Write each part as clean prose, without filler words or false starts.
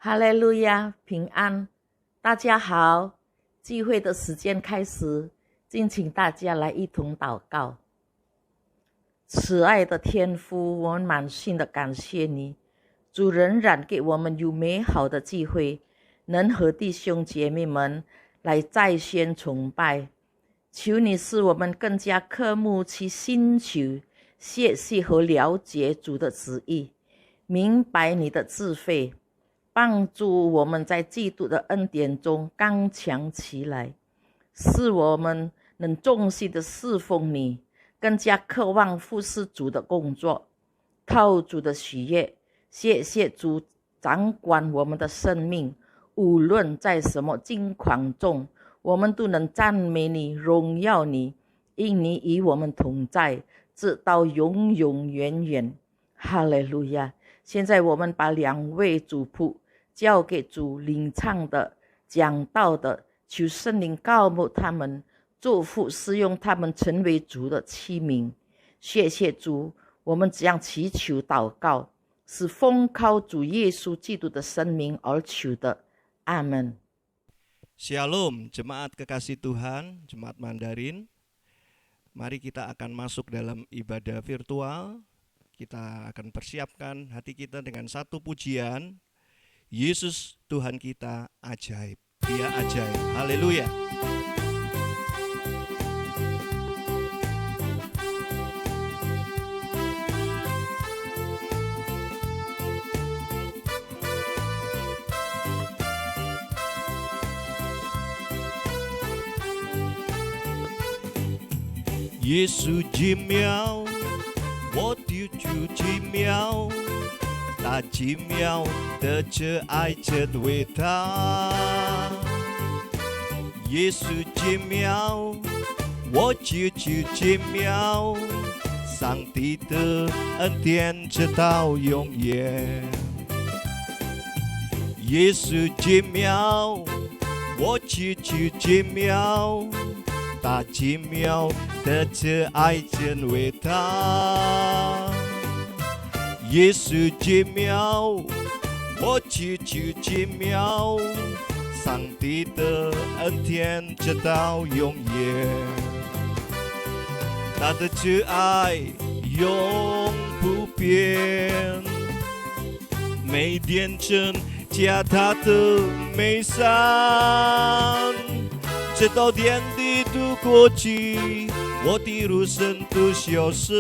哈利路亚，平安！大家好，聚会的时间开始，敬请大家来一同祷告。慈爱的天父，我们满心的感谢你，主仍然给我们有美好的机会，能和弟兄姐妹们来在线崇拜。求你使我们更加渴慕去寻求、学习和了解主的旨意，明白你的智慧，帮助我们在基督的恩典中刚强起来，使我们能忠心的侍奉你，更加渴望服侍主的工作，讨主的喜悦。谢谢主掌管我们的生命，无论在什么境况中，我们都能赞美你、荣耀你，因你与我们同在，直到永永远远。哈利路亚！现在我们把两位主仆交给主领唱的、讲道的，求圣灵膏抹他们，祝福使用他们成为主的器皿。谢谢主，我们这样祈求祷告，是奉靠主耶稣基督的生命而求的。阿门。Shalom, jemaat kekasih Tuhan, jemaat Mandarin. Mari kita akan masuk dalam ibadah virtual. Kita akan persiapkan hati kita dengan satu pujian. Yesus Tuhan kita ajaib, Dia ajaib. Haleluya.耶稣奇妙，我的主奇妙，他奇妙的这爱真伟大。耶稣奇妙，我的主奇妙，上帝的恩典直到永远。耶稣奇妙，我的主奇妙，他奇妙的这爱真伟大。耶稣奇妙，我的主奇妙，上帝的恩典直到永远。他的慈爱永不变，每天增加他的美善，直到天地都过去，我的肉身都消失，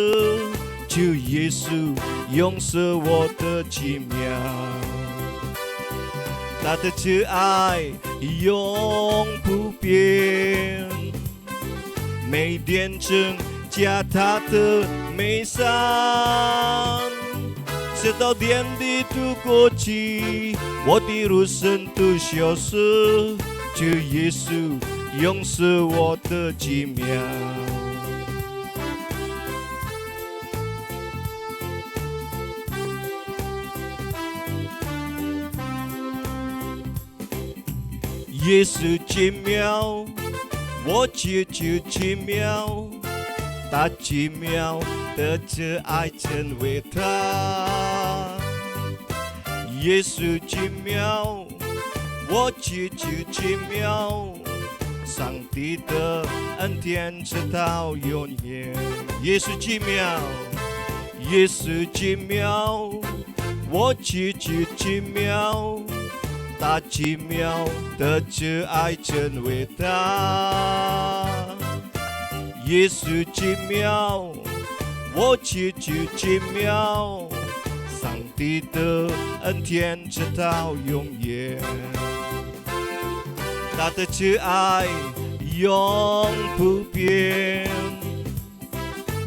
主耶稣永是我的奇妙。他的慈爱永不变，每天增加他的美善，直到天地都过去，我的肉身都消失，主耶稣永是我的奇妙。耶稣奇妙，我的主奇妙，他奇妙的这爱真伟大。耶稣奇妙，我的主奇妙，上帝的恩典直到永远。耶稣奇妙，耶稣奇妙，我的主奇妙，他奇妙的这爱真伟大。耶稣奇妙，我的主奇妙，上帝的恩典直到永远。他的慈爱永不变，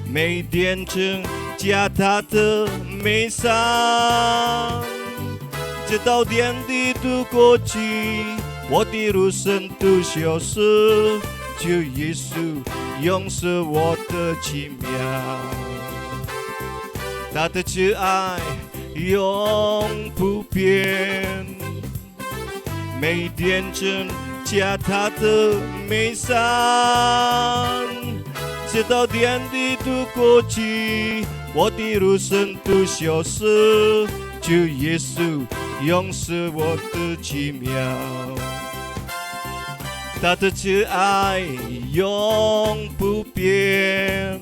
每天增加他的美善，直到天地都过去，我的肉身都消失，主耶稣永是我的奇妙。他的慈爱永不变，每天增加他的美善，直到天地都过去，我的肉身都消失，主耶稣永是我的奇妙。他的慈爱永不变，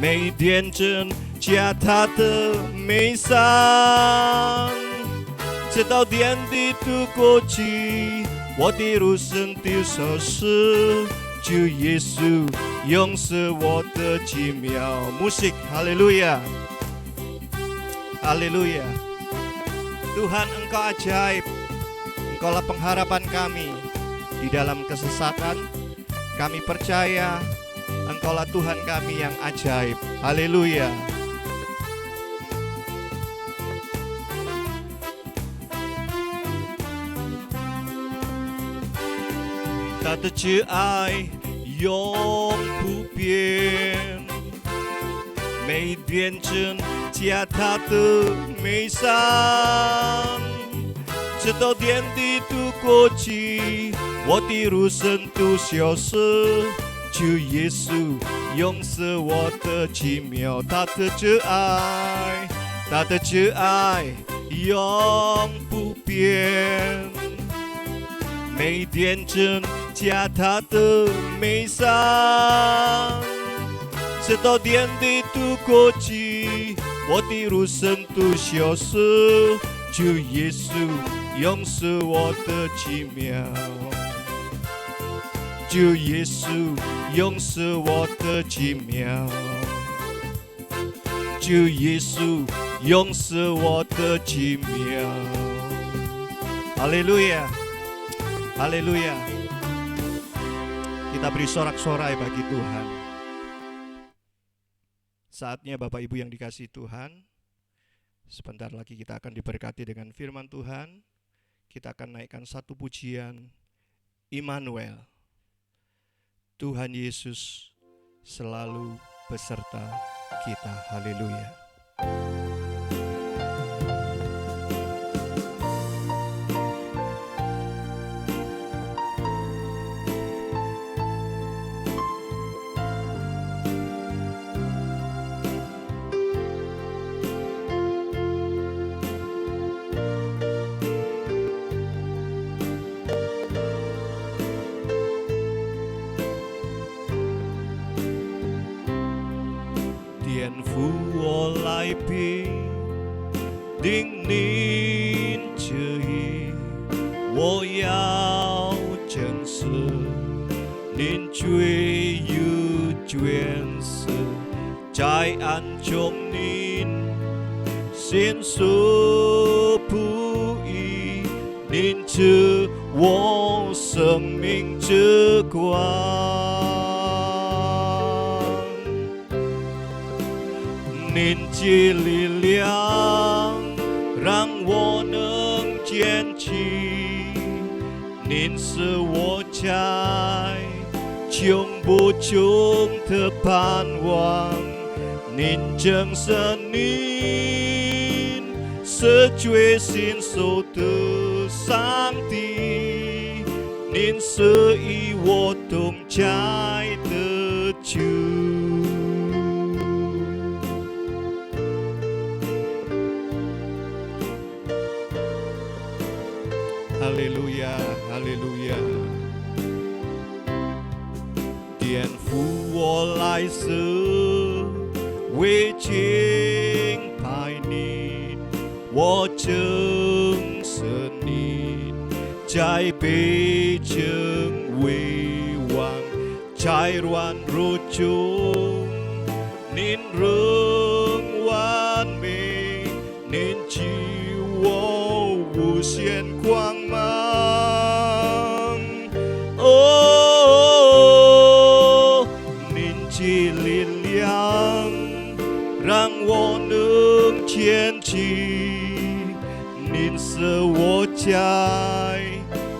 每天增加他的美善，直到天地都过去，我的路程都消失。主耶稣永是我的奇妙。Musik, haleluya, haleluya. Tuhan, Engkau ajaib, Engkaulah pengharapan kami di dalam kesesatan. Kami percaya Engkaulah Tuhan kami yang ajaib. Haleluya.他的慈爱永不变，每天增加他的美善，直到天地都过去，我的路程都消失。主耶稣永是我的奇妙，他的慈爱，他的慈爱永不变，每天增加他的美善，直到天地都过去，我的路程都消失。主耶稣永是我的奇妙，主耶稣永是我的奇妙，主耶稣永是我的奇妙。Haleluya, haleluya. Kita beri sorak-sorai bagi Tuhan. Saatnya Bapak Ibu yang dikasihi Tuhan, sebentar lagi kita akan diberkati dengan firman Tuhan. Kita akan naikkan satu pujian, Immanuel. Tuhan Yesus selalu beserta kita. Haleluya.定您旨意，我要证实您最有权势，在暗中您显出不义，您赐我生命之光。您的力量让我能坚持，您是我在穷不穷的盼望，您正是您是最信守的上帝，您是与我同在的主。Haleluya, haleluya！颠覆我来世，为敬拜你，我正是你，在北京为王，在软弱中，您仍完美，您给我无限光芒。哦，您的力量让我能坚持，您是我在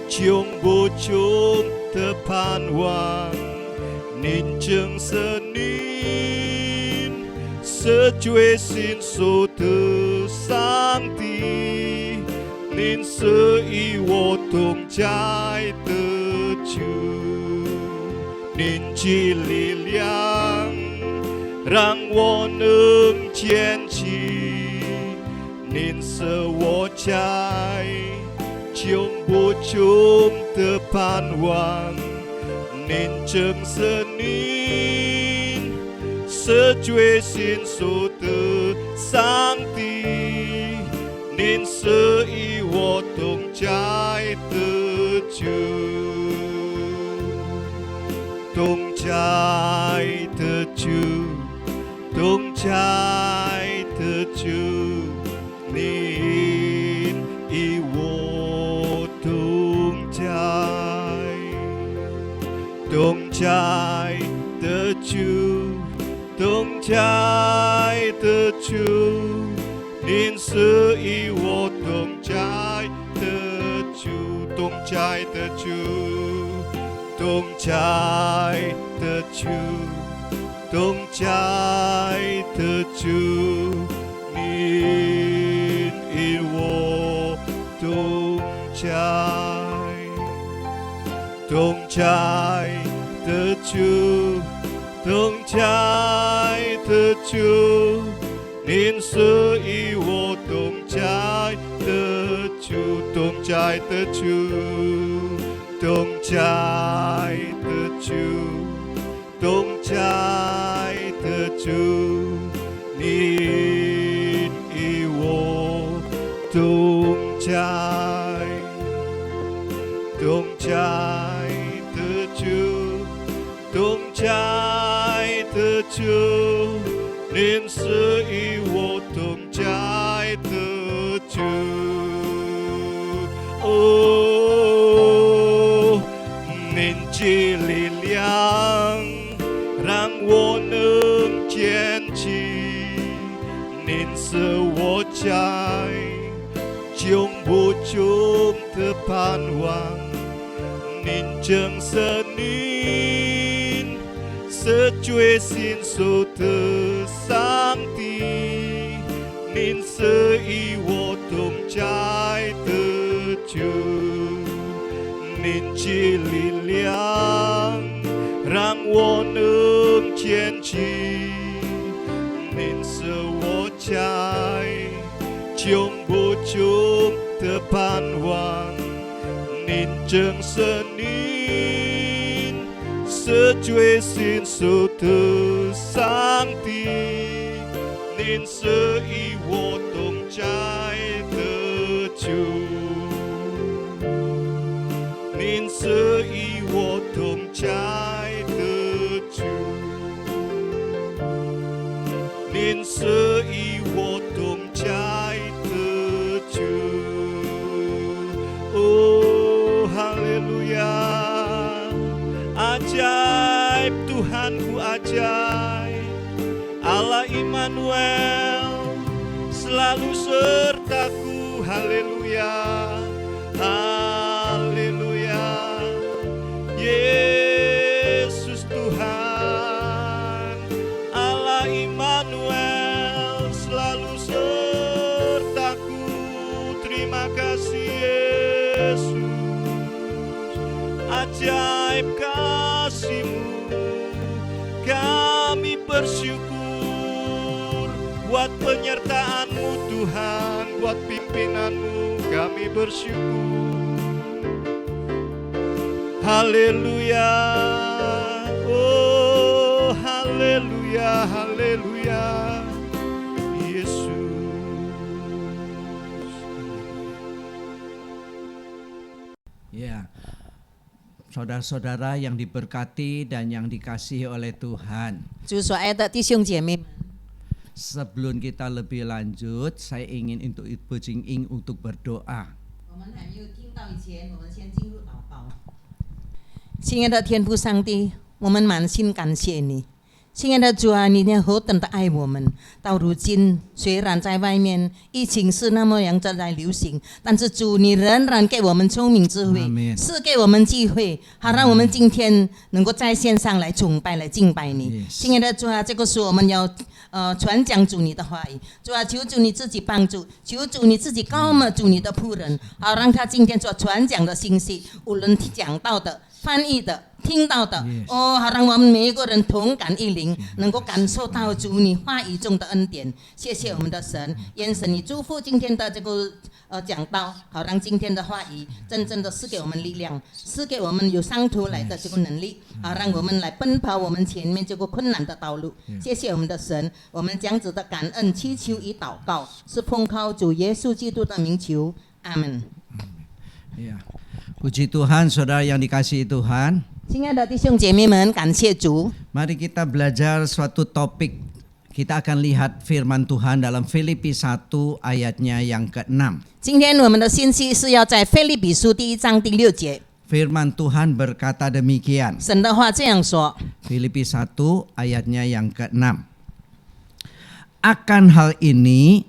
穷不穷的盼望，您正是您是最信守的上帝，您是与我同在的主，您的力量让我能坚持，您是我在，永不终的盼望。您正是您是最信守的上帝，您是与我同在的主，同在的主，同在的主，您与我同在，同在的主，同在的主，您是与我同在的主，同在的主，同在的主，同在的主，您与我同在，同在的主，同在的主，您是与我同在的主，同在的主，同在的主，同在的主，您与我同在，同在的主，同在的主，您是与我同在的主。您的力量让我能坚持，您是我在永不终的盼望，您正是您是最信守的上帝，您是与我同在的主，您的力量让我能坚持，您是我在永不终的盼望，您正是您是最信守的上帝，您是与我同在的主，您是与我同在的主，您是与我同在的主。Oh haleluya, ajaib Tuhanku ajaib, Allah Immanuel selalu sertaku, haleluya, haleluya, Yesus Tuhan, Allah Immanuel selalu sertaku, terima kasih Yesus, ajaib kasih-Mu, kami bersyukur buat penyertaan-Mu Tuhan, buat pimpinan-Mu kami bersyukur. Haleluya, oh haleluya, haleluya, Yesus. Ya, saudara-saudara yang diberkati dan yang dikasihi oleh Tuhan. 主所爱的弟兄姐妹们， Sebelum kita lebih lanjut, saya ingin untuk berdoa. 我们还没有听到以前，我们先进入祷告。亲爱的天父上帝，我们满心感谢你。亲爱的主啊，你何等的爱我们！到如今，虽然在外面疫情是那么样的在流行，但是主，你仍然给我们聪明智慧，赐给我们机会，好让我们今天能够在线上来崇拜、来敬拜你。亲爱的主啊，这个时候我们要传讲主你的话语，主啊，求主你自己帮助，求主你自己高摩主你的仆人，好让他今天所传讲的信息，无论讲到的、翻译的、听到的。 Yes. 哦，好让我们每一个人同感一灵，能够感受到主你话语中的恩典。谢谢我们的神，愿神你祝福今天的这个讲道，好让今天的话语真正的赐给我们力量，赐给我们有上途来的这个能力，好让我们来奔跑我们前面这个困难的道路。谢谢我们的神，我们这样子的感恩祈求与祷告，是奉靠主耶稣基督的名求，阿门。 Ya. Puji Tuhan, saudara yang dikasihi Tuhan. 亲爱的弟兄姐妹们，感谢主。 Mari kita belajar suatu topik. Kita akan lihat firman Tuhan dalam Filipi 1 ayatnya yang ke-6. 今天我们的信息是要在腓立比书第1章第6节， Firman Tuhan berkata demikian. 神的话这样说。 Filipi 1 ayatnya yang ke-6. Akan hal ini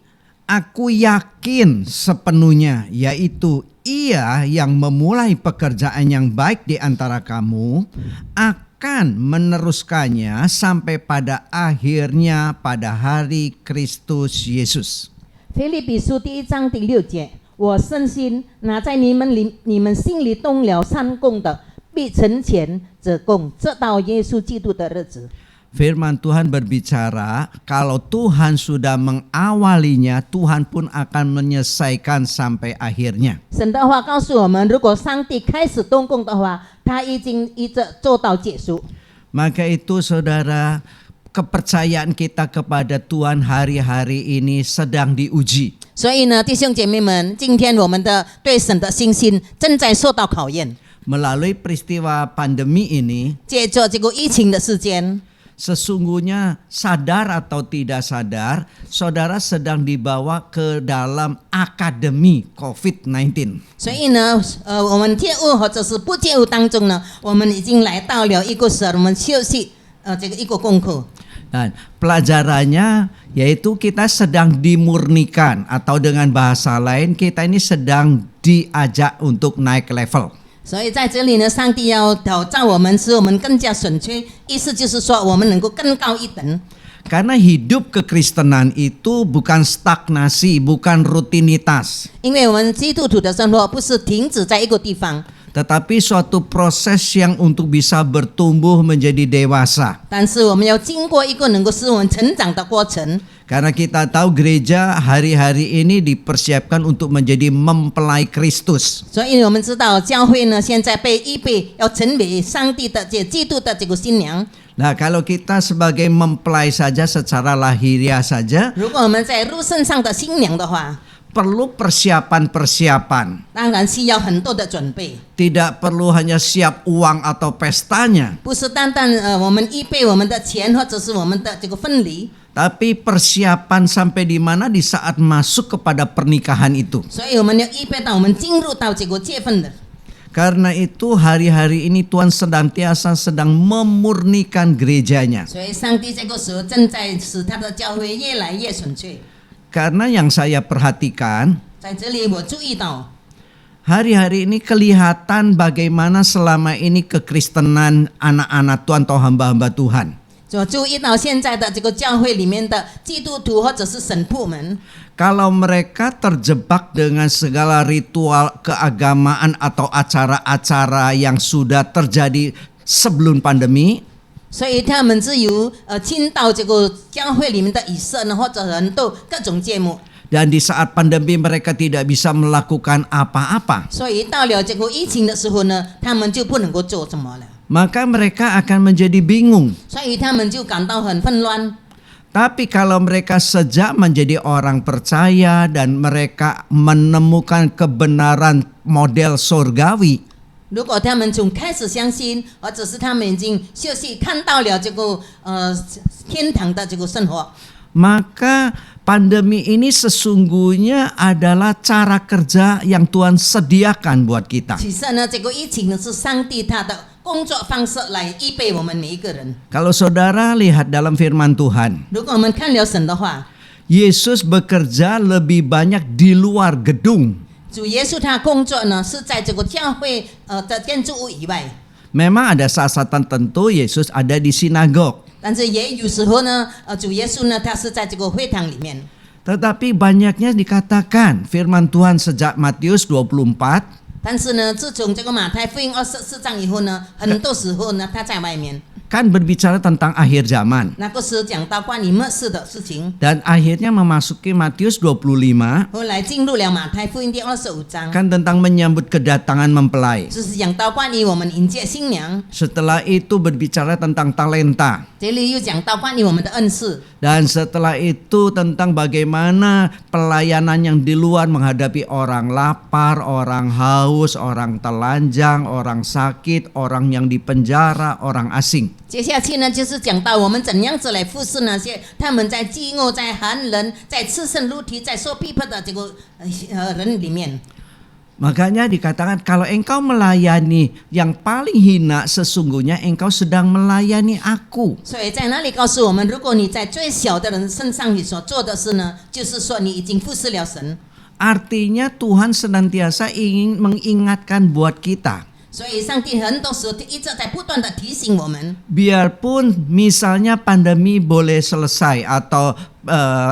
aku yakin sepenuhnya, yaitu Ia yang memulai pekerjaan yang baik di antara kamu akan meneruskannya sampai pada akhirnya pada hari Kristus Yesus. 腓立比书第1章第6节，我深信那在你们心里动了善功的，必成全这功，直到耶稣基督的日子。 Firman Tuhan berbicara, kalau Tuhan sudah mengawalinya, Tuhan pun akan menyelesaikan sampai akhirnya. 神的话告诉我们，如果上帝开始动工的话，他已经一直做到结束。 Maka itu saudara, kepercayaan kita kepada Tuhan hari-hari ini sedang diuji. 所以呢，弟兄姐妹们，今天我们的对神的信心正在受到考验。 Melalui peristiwa pandemi ini, 借着这个疫情的时间， sesungguhnya sadar atau tidak sadar, saudara sedang dibawa ke dalam akademi COVID-19. 所以呢，我们介入或者是不介入当中呢，我们已经来到了一个使我们休息这个一个功课。 Dan pelajarannya yaitu kita sedang dimurnikan, atau dengan bahasa lain kita ini sedang diajak untuk naik level. 所以在这里呢，上帝要挑战我们，使我们更加准确，意思就是说我们能够更高一等。 Karena hidup kekristenan itu bukan stagnasi, bukan rutinitas, 因为我们基督徒的生活不是停止在一个地方， tetapi suatu proses yang untuk bisa bertumbuh menjadi dewasa. 但是我们要经过一个能够使我们成长的过程。 Karena kita tahu gereja hari-hari ini dipersiapkan untuk menjadi mempelai Kristus. 所以我们知道教会呢，现在被预备要成为上帝的基督的这个新娘。 Nah, kalau kita sebagai mempelai saja secara lahiriah saja, 如果我们在入身上的新娘的话， perlu persiapan-persiapan. 当然需要很多的准备， Tidak perlu hanya siap uang atau pestanya, 不是单单我们预备我们的钱或者是我们的这个分礼， tapi persiapan sampai di mana di saat masuk kepada pernikahan itu. 所以我们要预备到我们进入到这个结婚的。 Karena itu hari-hari ini Tuhan sedang memurnikan gerejanya. 所以上帝这个时候正在使他的教会越来越纯粹。 Karena yang saya perhatikan, 在这里我注意到， hari-hari ini kelihatan bagaimana selama ini kekristenan anak-anak Tuhan atau hamba-hamba Tuhan. 我注意到现在的这个教会里面的基督徒或者是神父们， Kalau mereka terjebak dengan segala ritual keagamaan atau acara-acara yang sudah terjadi sebelum pandemi, 所以他们只有进到这个教会里面的仪式呢，或者很多各种节目。 dan di saat pandemi mereka tidak bisa melakukan apa-apa, 所以到了这个疫情的时候呢，他们就不能够做什么了， maka mereka akan menjadi bingung. 所以他们就感到很混乱。 Tapi kalau mereka sejak menjadi orang percaya dan mereka menemukan kebenaran model surgawi, 如果他们从开始相信，或者是他们已经休息看到了这个天堂的这个生活， maka pandemi ini sesungguhnya adalah cara kerja yang Tuhan sediakan buat kita. 其实呢，这个疫情呢是上帝他的工作方式来预备我们每一个人。 Kalau saudara lihat dalam firman Tuhan, 如果我们看了神的话， Yesus bekerja lebih banyak di luar gedung. 主耶稣他工作呢是在这个教会的建筑物以外， Memang ada saat-saat tertentu Yesus ada di sinagog. 但是也有时候呢，主耶稣呢他是在这个会堂里面。 Tetapi banyaknya dikatakan firman Tuhan sejak Matius 24, 但是呢，自从这个马太福音24章以后呢，很多时候呢，他在外面。 Kan berbicara tentang akhir zaman. 那个时候讲到关于末世的事情， Dan akhirnya memasuki Matius 25, 后来进入了马太福音第25章， kan tentang menyambut kedatangan mempelai. 就是讲到关于我们迎接新娘。 Setelah itu berbicara tentang talenta. 这里又讲到关于我们的恩赐， Dan setelah itu tentang bagaimana pelayanan yang di luar menghadapi orang lapar, orang haus, orang telanjang, orang sakit, orang yang dipenjara, orang asing. 接下去呢，就是讲到我们怎样子来服侍那些他们在饥饿、在寒冷、在赤身露体、在受逼迫的这个人里面。 Makanya dikatakan kalau engkau melayani yang paling hina, sesungguhnya engkau sedang melayani aku. 所以在那里告诉我们，如果你在最小的人身上你所做的事呢，就是说你已经服侍了神。 Artinya Tuhan senantiasa ingin mengingatkan buat kita. 所以上帝很多时候一直在不断的提醒我们， Biarpun misalnya pandemi boleh selesai atau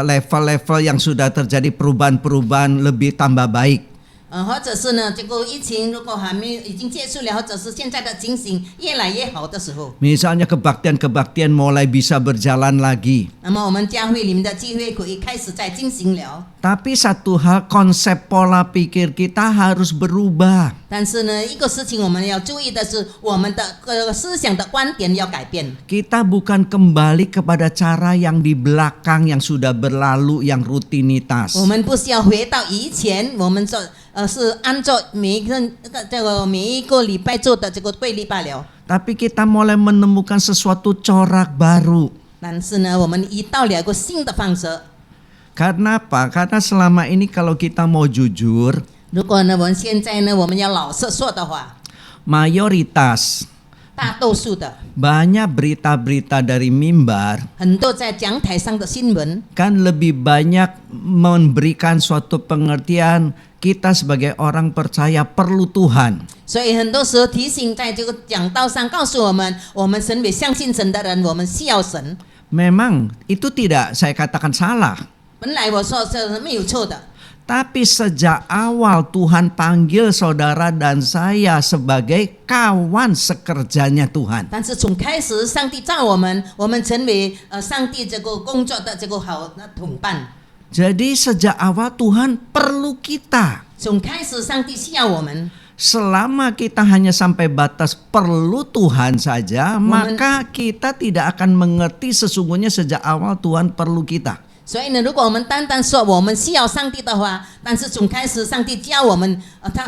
level-level yang sudah terjadi perubahan-perubahan lebih tambah baik. 或者是呢，这个疫情如果还没有已经结束了，或者是现在的情形越来越好的时候， Misalnya kebaktian-kebaktian mulai bisa berjalan lagi. 那么我们教会里面的聚会可以开始在进行了。 Tapi satu hal, konsep pola pikir kita harus berubah. 但是呢，一个事情我们要注意的是，我们的思想的观点要改变。 Kita bukan kembali kepada cara yang di belakang yang sudah berlalu, yang rutinitas. 我们不是要回到以前，我们做是按照每一个礼拜做的这个规律罢了。 Tapi kita mulai menemukan sesuatu corak baru. 但是呢，我们一到了一个新的方式。 Karena apa? Karena selama ini kalau kita mau jujur, 如果呢，我们现在呢，我们要老实说的话， mayoritas 大多数的 banyak berita-berita dari mimbar 很多在讲台上的新闻， kan lebih banyak memberikan suatu pengertian kita sebagai orang percaya perlu Tuhan. 所以很多时候提醒在这个讲道上告诉我们，我们身为相信神的人，我们需要神。 Memang itu tidak saya katakan salah. 本来我说是没有错的， Tapi sejak awal Tuhan panggil saudara dan saya sebagai kawan sekerjanya Tuhan. 但是从开始上帝造我们，我们成为上帝这个工作的这个好的同伴。 Jadi sejak awal Tuhan perlu kita. 从开始上帝需要我们。 Selama kita hanya sampai batas perlu Tuhan saja, maka kita tidak akan mengerti sesungguhnya sejak awal Tuhan perlu kita. 所以呢，如果我们单单说我们需要上帝的话，但是从开始上帝教我们，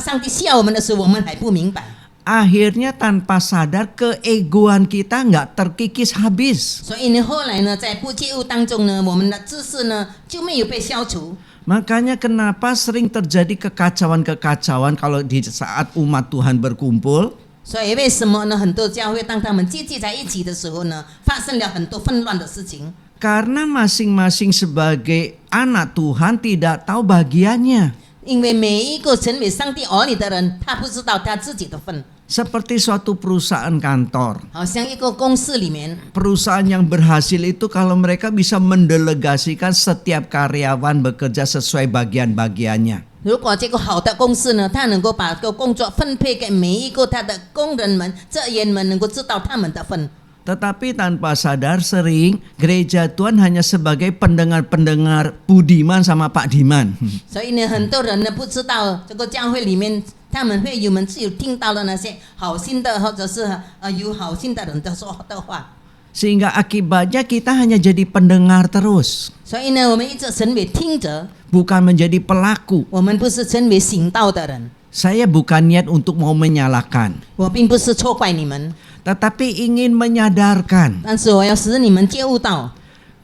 上帝需要我们的时候，我们还不明白。 Akhirnya tanpa sadar keegoan kita nggak terkikis habis. 所以呢，后来呢，在不觉悟当中呢，我们的知识呢就没有被消除。 Makanya kenapa sering terjadi kekacauan-kekacauan kalau di saat umat Tuhan berkumpul. 所以为什么呢？很多教会当他们聚集在一起的时候呢，发生了很多纷乱的事情。 Karena masing-masing sebagai anak Tuhan tidak tahu bagiannya. 因为每一个成为上帝儿女的人，他不知道他自己的份。 Seperti suatu perusahaan kantor. 好像一个公司里面， Perusahaan yang berhasil itu kalau mereka bisa mendelegasikan setiap karyawan bekerja sesuai bagian-bagiannya. 如果这个好的公司呢，他能够把这个工作分配给每一个他的工人们、职员们，能够知道他们的份。 Tetapi tanpa sadar sering gereja Tuhan hanya sebagai pendengar-pendengar budiman sama Pak Diman. 所以呢，很多人呢不知道这个教会里面，他们会友们只有听到了那些好心的，或者是有好心的人的说的话。 Sehingga akibatnya kita hanya jadi pendengar terus, 所以呢，我们一直成为听者， bukan menjadi pelaku. 我们不是成为行道的人。 Saya bukan niat untuk mau menyalahkan, 我并不是错怪你们， tetapi ingin menyadarkan 但是我要使你们觉悟到，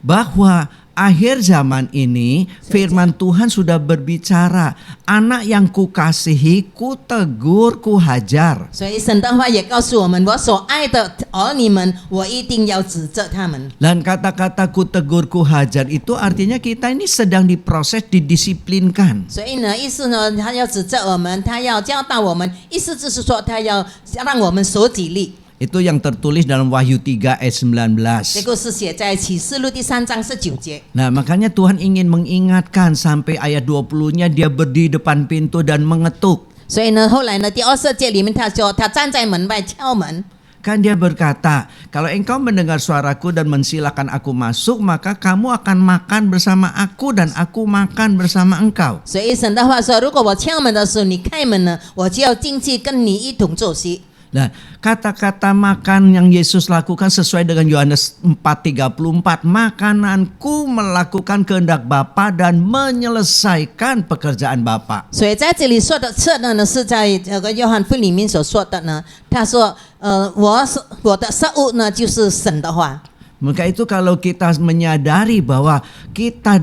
bahwa akhir zaman ini firman Tuhan sudah berbicara, anak yang kukasihi, kutegur, kuhajar. 所以神的话也告诉我们，我所爱的儿女们，我一定要指责他们。 Dan kata-kata kutegur, kuhajar itu artinya kita ini sedang diproses, didisiplinkan. 所以呢，意思呢，他要指责我们，他要教导我们，意思就是说，他要让我们守纪律。 Itu yang tertulis dalam Wahyu 3 ayat 19. 这个是写在启示录第3章19节。 Nah, makanya Tuhan ingin mengingatkan sampai ayat 20-nya dia berdiri depan pintu dan mengetuk. 所以呢，后来呢，第20节里面他说，他站在门外敲门。 Kan dia berkata, kalau engkau mendengar suaraku dan mensilakan aku masuk, maka kamu akan makan bersama aku dan aku makan bersama engkau. 所以神的话说，如果我敲门的时候你开门呢，我就要进去跟你一同坐席。 Nah, kata-kata makan yang Yesus lakukan sesuai dengan Yohanes 4:34, makananku melakukan kehendak Bapa dan menyelesaikan pekerjaan Bapa. 所以在这里说的吃的呢，是在这个约翰福音里面所说的呢。他说，我的食物呢，就是神的话。 Maka itu kalau kita menyadari bahwa kita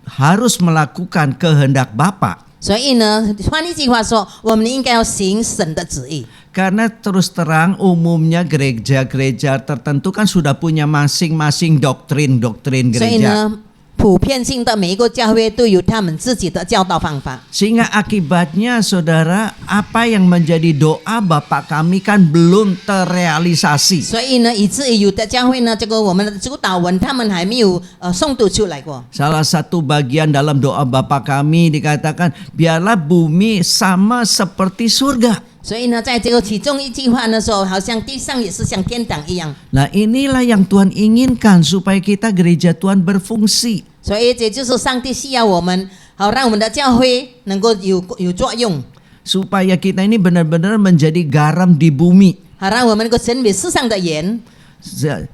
harus melakukan kehendak Bapa. 所以呢，换一句话说，我们应该要行神的旨意。 Karena terus terang umumnya gereja-gereja tertentu kan sudah punya masing-masing doktrin 所以 gereja. 呢，普遍性的每一个教会都有他们自己的教导方法。 Sehingga akibatnya saudara, apa yang menjadi doa Bapak kami kan belum terrealisasi. 所以呢，以至于有的教会呢，这个我们的主导文他们还没有诵读出来过。 Salah satu bagian dalam doa Bapa kami dikatakan, biarlah bumi sama seperti surga. 所以呢，在这个其中一句话呢说，好像地上也是像天堂一样。 Nah inilah yang Tuhan inginkan supaya kita gereja Tuhan berfungsi. 所以这就是上帝需要我们，好让我们的教会能够有作用， Supaya kita ini benar-benar menjadi garam di bumi. 好让我们能够成为世上的盐。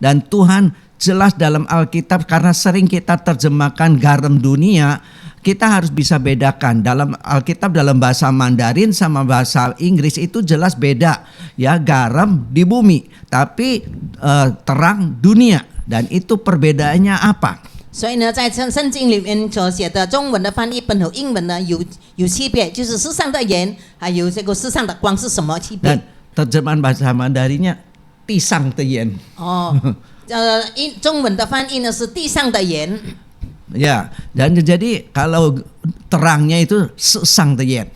Dan Tuhan jelas dalam Alkitab, karena sering kita terjemahkan garam dunia, kita harus bisa bedakan dalam Alkitab dalam bahasa Mandarin sama bahasa Inggris itu jelas beda ya, garam di bumi tapi terang dunia, dan itu perbedaannya apa? 所以呢，在圣经里面所写的中文的翻译本和英文呢有区别，就是世上的盐还有这个世上的光是什么区别？ Dan terjemahan bahasa Mandarinnya pisang teyen. 哦，中文的翻译呢是地上的盐。 Ya, dan jadi kalau terangnya itu sesang teyen.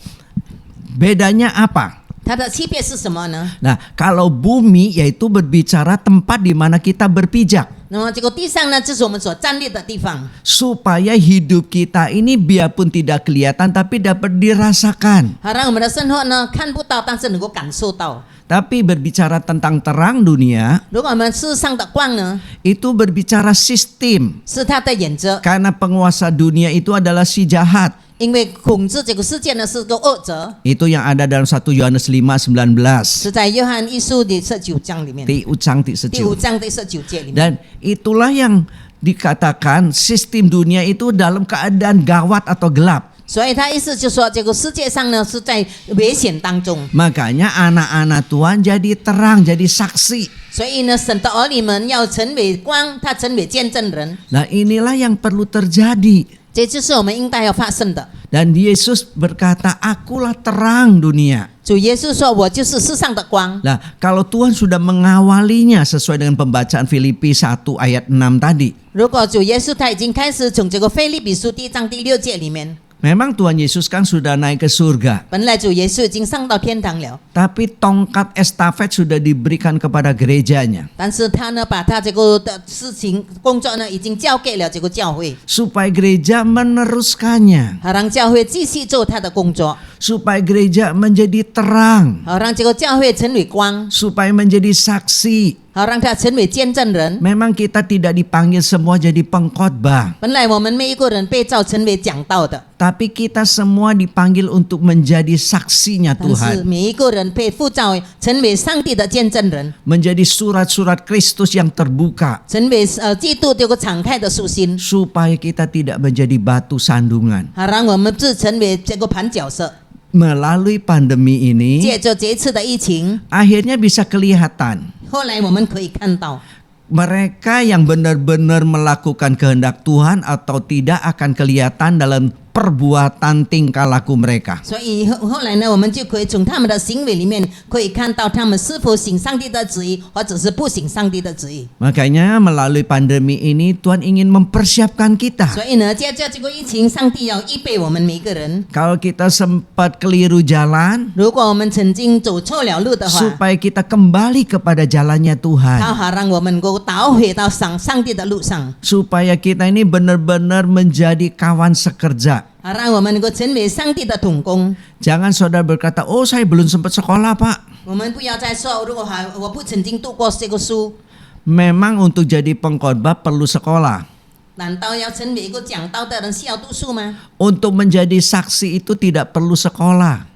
Bedanya apa? 它的区别是什么呢？ Nah, kalau bumi yaitu berbicara tempat di mana kita berpijak. 那么这个地上呢，就是我们所站立的地方， Supaya hidup kita ini biarpun tidak kelihatan tapi dapat dirasakan. 好让我们的生活呢看不到，但是能够感受到。 Tapi berbicara tentang terang dunia, 如果我们世上的光呢， itu berbicara sistem. 是它的原则， Karena penguasa dunia itu adalah si jahat. 因为统治这个世界呢是个恶者， Itu yang ada dalam 1 Yohanes 5:19. 是在约翰一书的19章里面， Di ucang di 第 secil. 5章第19节里面。 Dan itulah yang dikatakan sistem dunia itu dalam keadaan gawat atau gelap. 所以他意思就说，这个世界上呢是在危险当中， Makanya anak-anak Tuhan jadi terang, jadi saksi. 所以呢，神的儿女们要成为光，他成为见证人， Nah inilah yang perlu terjadi. 这就是我们应该要发生的。 Dan Yesus berkata, akulah terang dunia. 主耶稣说：“我就是世上的光。” Nah, kalau Tuhan sudah mengawalinya sesuai dengan pembacaan Filipi 1 ayat 6 tadi. 如果主耶稣他已经开始从这个腓立比书第1章第6节里面， Memang Tuhan Yesus kan sudah naik ke surga. 本来主耶稣已经上到天堂了， Tapi tongkat estafet sudah diberikan kepada gerejanya. 但是他呢把他这个的事情工作呢已经交给了这个教会， Supaya gereja meneruskannya. 好让教会继续做他的工作， Supaya gereja menjadi terang. 好让这个教会成为光， Supaya menjadi saksi. 好让他成为见证人。 Memang kita tidak dipanggil semua jadi pengkhotbah. 本来我们每一个人被召成为讲道的， Tapi kita semua dipanggil untuk menjadi saksinya 但是 Tuhan. 每一个人被呼召成为上帝的见证人， Menjadi surat-surat Kristus yang terbuka. 成为基督这个敞开的书心， Supaya kita tidak menjadi batu sandungan. 好让我们不成为这个绊脚石。 Melalui pandemi ini, 借着这一次的疫情， akhirnya bisa kelihatan 后来我们可以看到， mereka yang benar-benar melakukan kehendak Tuhan atau tidak akan kelihatan dalam perbuatan tingkah laku mereka. 所以后来呢，我们就可以从他们的行为里面可以看到他们是否行上帝的旨意，或者是不行上帝的旨意。 Makanya melalui pandemi ini Tuhan ingin mempersiapkan kita. 所以呢，借着这个疫情，上帝要预备我们每个人。 Kalau kita sempat keliru jalan, 如果我们曾经走错了路的话， supaya kita kembali kepada jalannya 他 Tuhan. 好让我们能够倒回到上帝的路上， Supaya kita ini benar-benar menjadi kawan sekerja. 让我们能够成为上帝的同工。 Jangan saudara berkata, oh saya belum sempat sekolah Pak. 我们不要再说，如果我不曾经读过这个书， Memang untuk jadi pengkhotbah perlu sekolah. 难道要成为一个讲道的人需要读书吗？ Untuk menjadi saksi itu tidak perlu sekolah.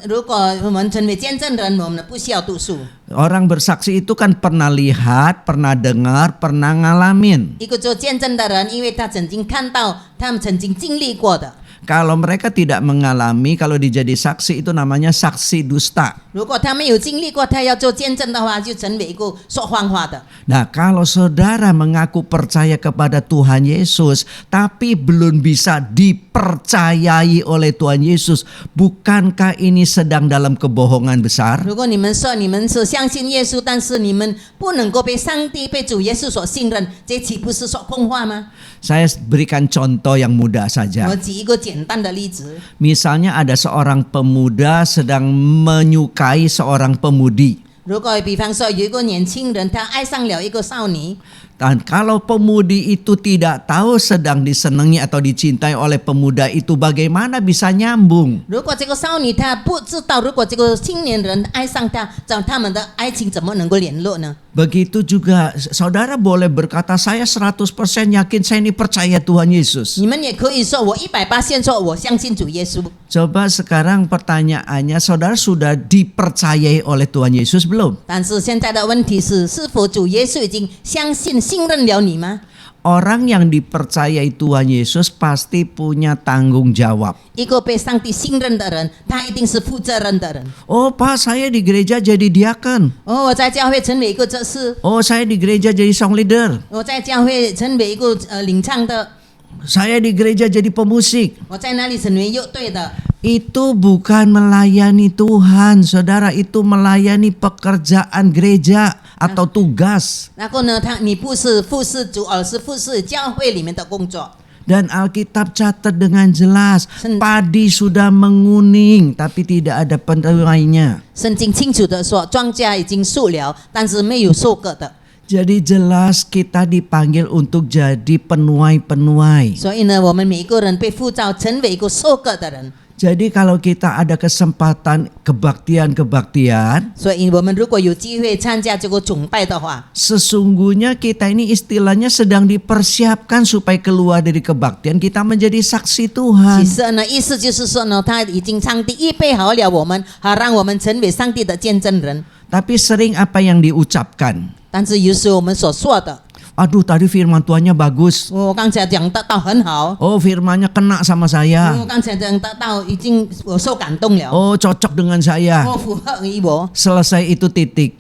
如果我们成为见证人，我们不需要读书。 Orang bersaksi itu kan pernah lihat, pernah dengar, pernah ngalamin. 一个做见证的人，因为他曾经看到，他们曾经经历过的。 Kalau mereka tidak mengalami, kalau dijadi saksi itu namanya saksi dusta. 如果他没有经历过，他要做见证的话，就成为一个说谎话的。 Nah, kalau saudara mengaku percaya kepada Tuhan Yesus, tapi belum bisa dipercayai oleh Tuhan Yesus, bukankah ini sedang dalam kebohongan besar? 如果你们说你们是相信耶稣，但是你们不能够被上帝、被主耶稣所信任，这岂不是说空话吗？ Saya berikan contoh yang mudah 我 saja. 举一个简单的例子， Misalnya ada seorang pemuda sedang menyukai seorang pemudi. 如果比方说有一个年轻人，他爱上了一个少女， Dan kalau pemudi itu tidak tahu sedang disenangi atau dicintai oleh pemuda itu, bagaimana bisa nyambung? 如果这个少女她不知道，如果这个青年人爱上她，他们的爱情怎么能够联络呢？ Begitu juga saudara boleh berkata, saya 100% yakin saya ini percaya Tuhan Yesus. 你们也可以说，我100%说我相信主耶稣。 Coba sekarang pertanyaannya, saudara sudah dipercayai oleh Tuhan Yesus belum? 但是现在的问题是，是否主耶稣已经相信、信任了你吗？ Orang yang dipercayai Tuhan Yesus pasti punya tanggung jawab. 一个被上帝信任的人，他一定是负责任的人。 Oh Pak, saya di gereja jadi diaken. 我在教会成为一个执事， Oh saya di gereja jadi song leader. 我在教会成为一个领唱的， Saya di gereja jadi pemusik. 我在那里成为乐队的。 Itu bukan melayani Tuhan, saudara. Itu melayani pekerjaan gereja atau tugas. 然后呢，你不是服侍主，而是服侍教会里面的工作。 Dan Alkitab catat dengan jelas, Sen- padi sudah menguning tapi tidak ada penuainya. 圣经清楚的说，庄稼已经熟了，但是没有收割的。 Jadi jelas kita dipanggil untuk jadi penuai-penuai. 所以呢，我们每一个人被呼召成为一个收割的人。 Jadi kalau kita ada kesempatan kebaktian-kebaktian, 所以我们如果有机会参加这个崇拜的话， sesungguhnya kita ini istilahnya sedang dipersiapkan supaya keluar dari kebaktian kita menjadi saksi 其 Tuhan. 实呢，意思就是说呢，他已经上帝预备好了我们，好让我们成为上帝的见证人。 Tapi sering apa yang diucapkan? 但是有时候我们所说的， Aduh tadi firman Tuhannya bagus. 我刚才讲得到很好， Oh firmannya kena sama saya. 我刚才讲得到已经我受感动了， Oh cocok dengan saya. 我符合于我， Selesai itu titik.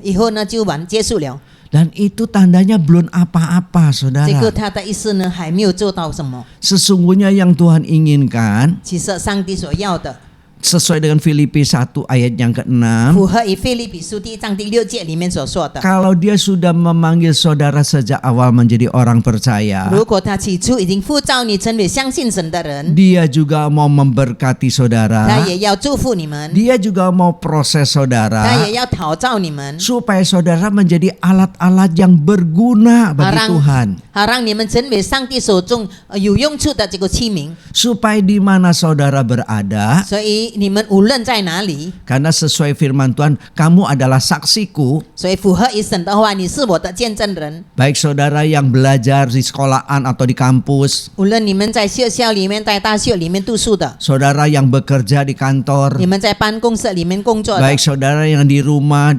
以后呢就结束了。 Dan itu tandanya belum apa-apa 这个 saudara. 他的意思呢还没有做到什么。 Sesungguhnya yang Tuhan inginkan, 其实上帝所要的， sesuai dengan Filipi 1 ayat yang ke-6, 符合于腓立比书第1章第6节里面所说的。 kalau dia sudah memanggil saudara sejak awal menjadi orang percaya, 如果他起初已经呼召你成为相信神的人， dia juga mau memberkati 他 saudara, 也要祝福你们， dia juga mau proses 他 saudara 也要陶造你们， supaya saudara menjadi alat-alat yang berguna bagi Tuhan, 好让你们成为上帝手中有用处的这个器皿。 supaya di mana saudara berada, 所以你们无论在哪里， karena sesuai firman Tuhan, kamu adalah saksiku. 所以符合于神的话，你是我的见证人。 Baik saudara yang belajar di sekolahan atau di kampus, 无论你们在学校里面、在大学里面读书的， saudara yang bekerja di kantor, 你们在办公室里面工作的， baik saudara yang di rumah,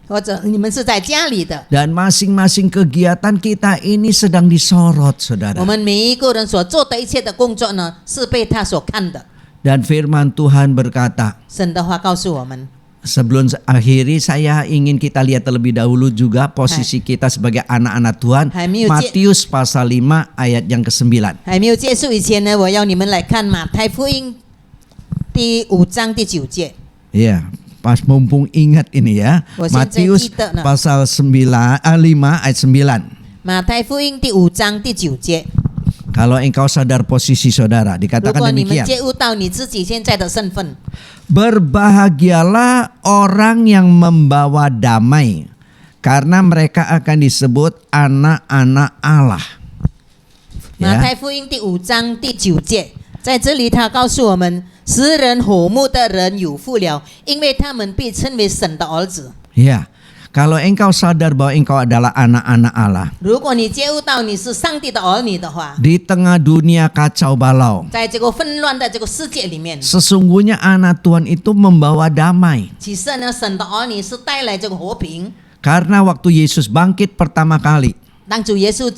或者你们是在家里的， dan masing-masing kegiatan kita ini sedang disorot 我 saudara. 们每一个人所做的一切的工作呢，是被他所看的。 Dan firman Tuhan berkata, 神的话告诉我们， sebelum akhiri saya ingin kita lihat terlebih dahulu juga posisi kita sebagai anak-anak Tuhan. Hai, Miu, Matius pasal 5 ayat yang ke-9. 还没有结束以前呢，我要你们来看马太福音第5章第9节。 Ya, pas mumpung ingat ini ya. Oh, saya Matius tidak, nak. pasal 5 ayat 9. 马太福音第5章第9节， Kalau engkau sadar posisi saudara, 如 dikatakan 果你们 demikian. 觉悟到你自己现在的身份， Berbahagialah orang yang membawa damai, karena mereka akan disebut anak-anak Allah. 马 Ya. 太福音第5章第9节，在这里，他告诉我们，使人和睦的人有福了，因为他们被称为神的儿子。 Ya, kalau engkau sadar bahwa engkau adalah anak-anak Allah, 如果你觉悟到你是上帝的儿女的话， di tengah dunia kacau balau, 在这个纷乱的这个世界里面， sesungguhnya anak Tuhan itu membawa damai. 其实呢，神的儿女是带来这个和平。 Karena waktu Yesus bangkit pertama kali, 当主耶稣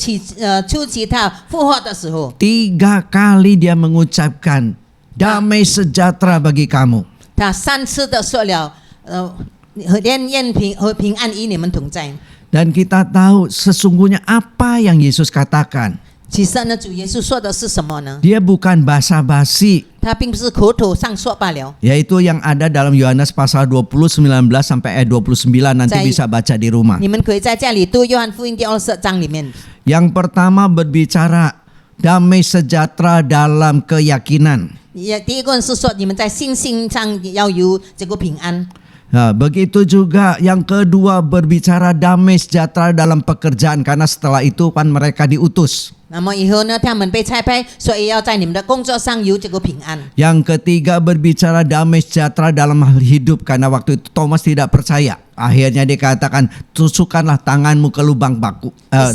初期他复活的时候， 3 kali dia mengucapkan damai sejahtera bagi kamu. 他3次的说了，和平安与你们同在。 Dan kita tahu sesungguhnya apa yang Yesus katakan. 其实呢，主耶稣说的是什么呢？ Dia bukan basa-basi, 他并不是口头上说罢了， yaitu yang ada dalam Yohanes pasal 20 19 sampai ayat 29, nanti Saya- bisa baca di rumah. 你们可以在家里读约翰福音第24章里面。 Yang pertama berbicara damai sejahtera dalam keyakinan. 也第一个是说，你们在信心上要有这个平安。 Nah, begitu juga yang kedua berbicara damai sejahtera dalam pekerjaan, karena setelah itu kan mereka diutus. 那么以后呢，他们被差派，所以要在你们的工作上有这个平安。 Yang ketiga berbicara damai sejahtera dalam hal hidup, karena waktu itu Thomas tidak percaya. Akhirnya dikatakan tusukkanlah tanganmu ke lubang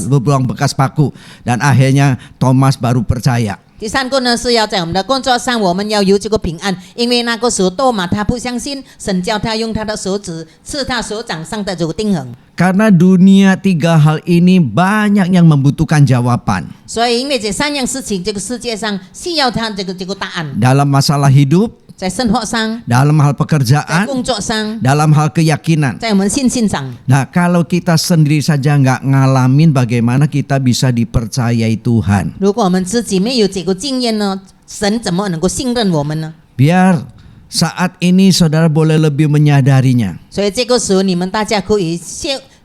lubang bekas paku, dan akhirnya Thomas baru percaya. 第三个呢，是要在我们的工作上，我们要有这个平安，因为那个时候多马他不相信，神叫他用他的手指刺他手掌上的这个钉痕。 Karena dunia 3 hal ini banyak yang membutuhkan jawaban. 所以因为这3样事情，这个世界上需要他这个答案， Dalam masalah hidup, 在生活上， dalam hal 在 pekerjaan, 工作上， dalam hal keyakinan. 在我们信心上。 Nah, kalau kita sendiri saja nggak ngalamin, bagaimana kita bisa dipercayai Tuhan? 如果我们自己没有这个经验呢，神怎么能够信任我们呢？ Biar saat ini saudara boleh lebih menyadarinya. 所以这个时候，你们大家可以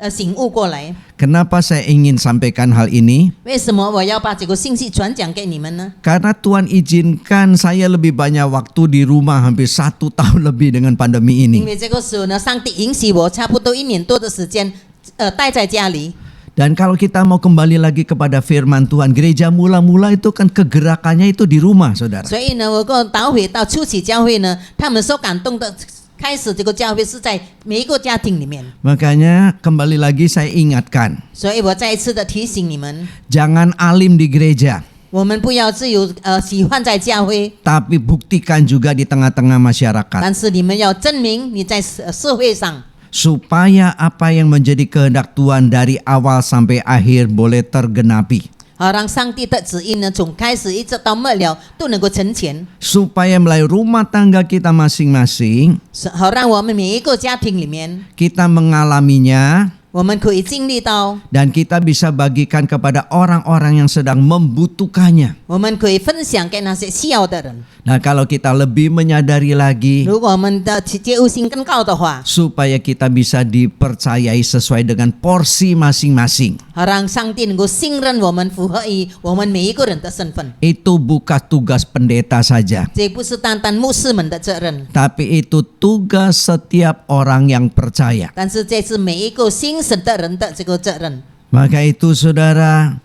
醒悟过来。 Kenapa saya ingin sampaikan hal ini? 为什么我要把这个信息传讲给你们呢？ Karena Tuhan izinkan saya lebih banyak waktu di rumah, hampir 1 tahun lebih dengan pandemi 因 ini. 为这个时候呢，上帝允许我差不多1年多的时间，待在家里。 Dan kalau kita mau kembali lagi kepada firman Tuhan, gereja mula-mula itu kan kegerakannya itu di rumah, saudara. 所以呢，我倒回到初期教会呢，他们所感动的开始这个教会是在每一个家庭里面。 Makanya kembali lagi saya ingatkan, 所以我再一次的提醒你们， jangan alim di gereja, 我们不要只有喜欢在教会， tapi buktikan juga di tengah-tengah masyarakat. 但是你们要证明你在社会上。 Supaya apa yang menjadi kehendak Tuhan dari awal sampai akhir boleh tergenapi. 好让上帝的旨意呢，从开始一直到末了都能够成全， Supaya melalui rumah tangga kita masing-masing, 好让我们每一个家庭里面， kita mengalaminya 我们可以经历到， dan kita bisa bagikan kepada orang-orang yang sedang membutuhkannya. 我们可以分享给那些需要的人。 Nah, kalau kita lebih menyadari lagi 如果我们的觉悟心更高的话， supaya kita bisa dipercayai sesuai dengan porsi masing-masing. 好让上帝能够信任我们，符合于我们每一个人的身份。 Itu bukan tugas pendeta saja, 这不是单单牧师们的责任， tapi itu tugas setiap orang yang percaya. 但是这是每一个信神的人的这个责任。 Maka itu saudara,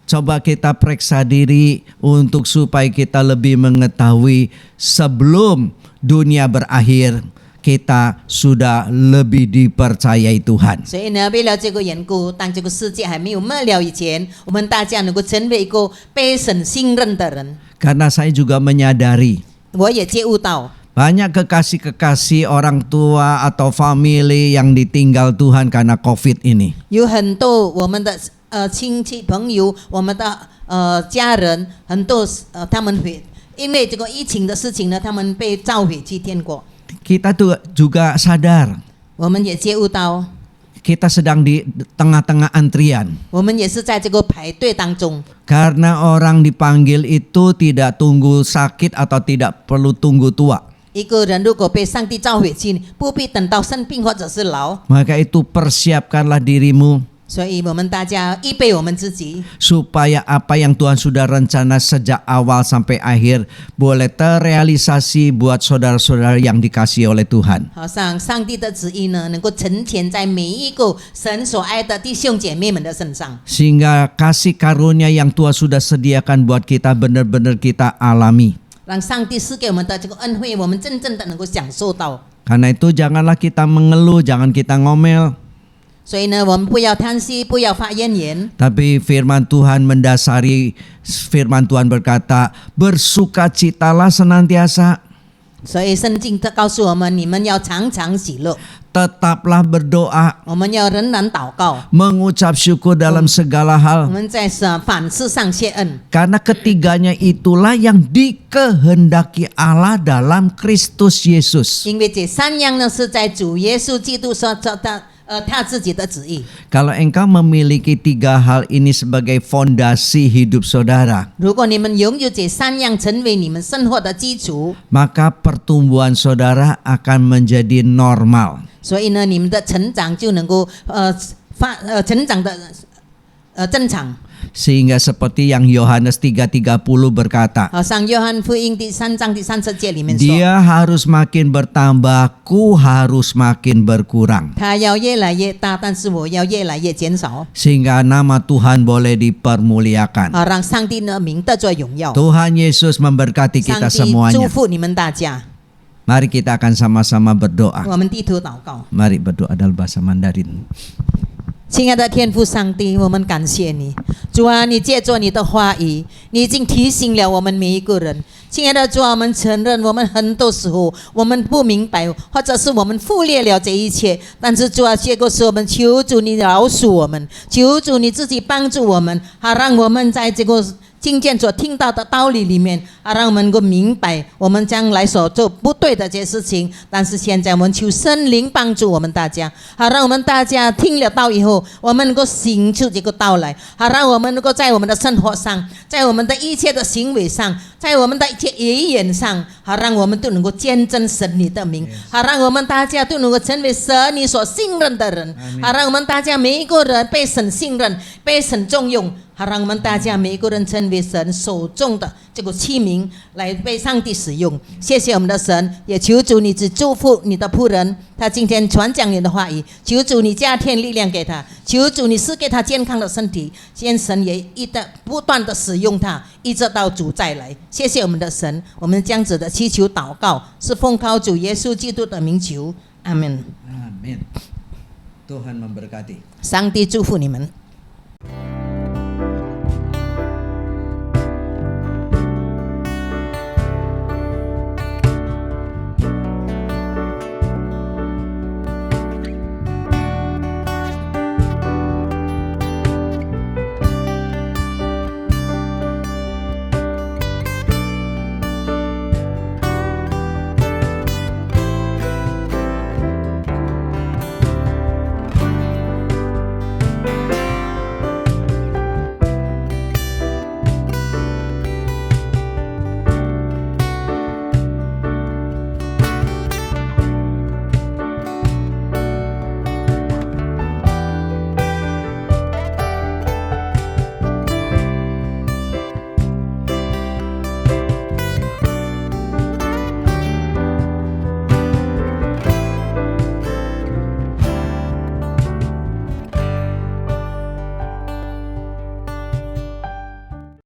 coba kita periksa diri untuk supaya kita lebih mengetahui sebelum dunia berakhir kita sudah lebih dipercayai Tuhan. 所以呢，为了这个缘故，当这个世界还没有末了以前，我们大家能够成为一个被神信任的人。 Karena saya juga menyadari 我也觉悟到， banyak kekasih-kekasih orang tua atau family yang ditinggal Tuhan karena COVID ini. 有很多我们的亲戚朋友，我们的家人，很多他们因为这个疫情的事情呢，他们被召回去天国。 Kita tuh juga sadar 我们也觉悟到， kita sedang di tengah-tengah antrian. 我们也是在这个排队当中。 Karena orang dipanggil itu tidak tunggu sakit atau tidak perlu tunggu tua. 一个人如果被上帝召回去，不必等到生病或者是老， Maka itu persiapkanlah dirimu 所以我们大家预备我们自己， supaya apa yang Tuhan sudah rencana sejak awal sampai akhir boleh terrealisasi buat saudara-saudara yang dikasihi oleh Tuhan. 好像上帝的旨意呢，能够成全在每一个神所爱的弟兄姐妹们的身上。 Sehingga kasih karunia yang Tuhan sudah sediakan buat kita benar-benar kita alami. 让上帝赐给我们的这个恩惠，我们真正的能够享受到。 Karena itu janganlah kita mengeluh, jangan kita ngomel. 所以呢，我们不要叹息，不要发怨言。 Tapi firman Tuhan mendasari, firman Tuhan berkata, bersukacitalah senantiasa. 所以圣经告诉我们，你们要常常喜乐， Tetaplah berdoa, 我们要仍然祷告， mengucap syukur dalam segala 我 hal. 们在凡事上谢恩。 Karena ketiganya itulah yang dikehendaki Allah dalam Kristus Yesus. 因为这三样呢是在主耶稣基督所做的，他自己的旨意。 Kalau engkau memiliki 3 hal ini sebagai fondasi hidup saudara, 如果你们拥有这三样成为你们生活的基础， maka pertumbuhan saudara akan menjadi normal. 所以呢，你们的成长就能够成长的正常。 Sehingga seperti yang Yohanes 3:30 berkata, 好像约翰福音第3章第30节里面说， dia harus makin bertambah, ku harus makin berkurang. 他要越来越大，但是我要越来越减少， Sehingga nama Tuhan boleh dipermuliakan. 好让上帝的名得着荣耀。 Tuhan Yesus memberkati 上 kita 帝祝 semuanya. 福你们大家。 Mari kita akan sama-sama berdoa. 我们低头祷告。 Mari berdoa dalam bahasa Mandarin. 亲爱的天父上帝，我们感谢你，主啊，你借着你的话语，你已经提醒了我们每一个人。亲爱的主啊，我们承认我们很多时候我们不明白，或者是我们忽略了这一切。但是主啊，结果是我们求主你饶恕我们，求主你自己帮助我们，好让我们在这个今天所听到的道理里面，让我们能够明白我们将来所做不对的这些事情。但是现在我们求圣灵帮助我们大家，好让我们大家听了道以后，我们能够行出这个道来，好让我们能够在我们的生活上，在我们的一切的行为上，在我们的一切语言上，好让我们都能够见证神你的名，好让我们大家都能够成为神你所信任的人，好让我们大家每一个人被神信任，被神重用。好让我们大家每一个人成为神手中的这个器皿，来被上帝使用。谢谢我们的神，也求主你只祝福你的仆人，他今天传讲你的话语，求主你加添力量给他，求主你赐给他健康的身体，愿神也不断的使用他，一直到主再来。谢谢我们的神，我们这样子的祈求祷告，是奉靠主耶稣基督的名求，阿门。 Amin. Tuhan memberkati. 上帝祝福你们。